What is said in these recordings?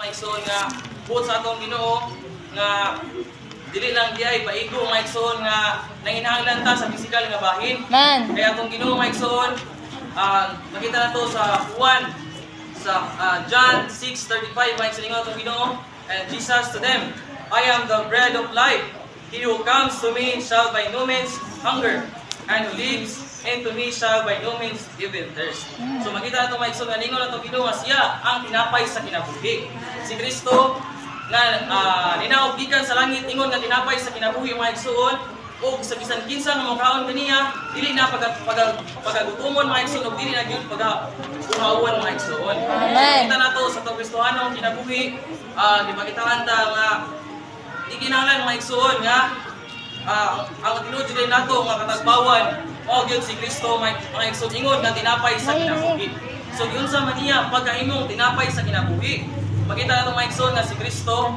mga igsoon nga buot sa atong Ginoo nga dili lang diay paigo mga igsoon nga nanginahanglan ta sa pisikal nga bahin. Kaya atong Ginoo mga igsoon makita na to sa John 6:35 mga igsoon atong Ginoo, and Jesus to them, I am the bread of life. He who comes to me shall by no means hunger, and who lives into me shall by no means even thirst. So makita nato mga igsoon nga ningon nato Ginoo nga siya ang tinapay sa kinabuhi. Si Kristo nga ninaog gikan sa langit ingon nga tinapay sa kinabuhi mga igsoon, o sa bisan kinsa nga makaon kaniya dili na pagagutomon mga igsoon, ug dili na gyud pagabuhawan mga igsoon. Makita nato sa tong Kristohanong kinabuhi, gipakitaan ta nga ikinahanglan mga igsoon nga ang tinuod nato nga katagbawan o gyud si Kristo mga igsoon ingon nga tinapay sa kinabuhi. So giunsa man niya pagkaimong tinapay sa kinabuhi? Makita nato mga igsoon nga si Kristo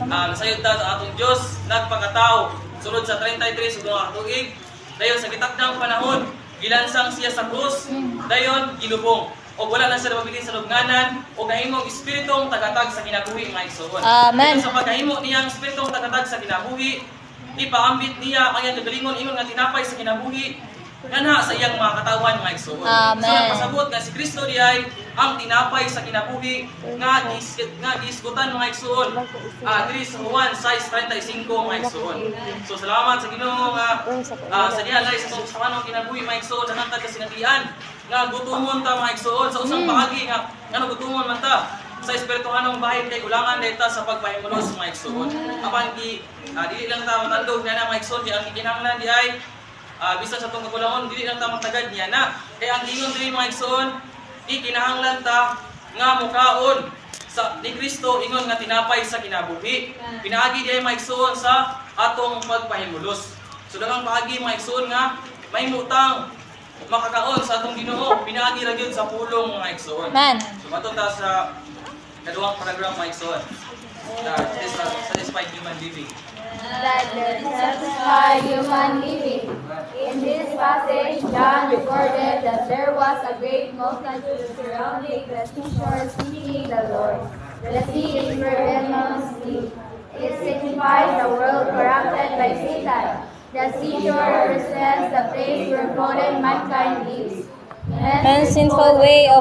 nasayod ta sa atong Dios, nagpakatao sulod sa 33 nga tuig. Dayon sa gitakdang panahon gilansang siya sa krus, dayon gilubong o wala na siya mabilis sa lubnganan o kahimong espiritong tagatag sa kinabuhi mga igsoon. Amen. Sa pagkahimo niyang espiritong tagatag sa kinabuhi, ipaambit niya ang iyang kagalingon ingon nga tinapay sa kinabuhi kanha sa iyang mga katawan mga igsoon. So pasabot nga si Kristo diay ang tinapay sa kinabuhi nga gisgutan mga igsoon diri sa Juan 6:35 mga igsoon. So salamat sa Ginoo nga sa diha lay sa panong kinabuhi mga igsoon nangantad ka sinabihan nga gutumon ta mga igsoon sa usang paagi nga ano gutumon man ta sa espirituhanong bahin kay kulangan data sa pagpahimulos mga igsoon. Apan dili lang ta matandog na mga igsoon di ang kinahanglan di ay bisan sa itong kakulangon, dili lang ta matagad niya na. Kaya ang ingon diri mga igsoon, kinahanglan ta nga mukaon sa ni Kristo ingon nga tinapay sa kinabuhi. Pinaagi diay mga igsoon sa atong pagpahimulos. So daghang paagi mga igsoon nga may mutang makakaon sa atong Ginoo, pinaagi ra gyud sa pulong mga igsoon. So matud ta sa kaduhang paragraph mga igsoon. Satisfied human living. That satisfy human living. In this passage, John recorded that there was a great multitude surrounding the seashore seeking the Lord. The sea is where demons live. It signifies the world corrupted by Satan. The seashore represents the place where fallen mankind lives. Man's sinful way of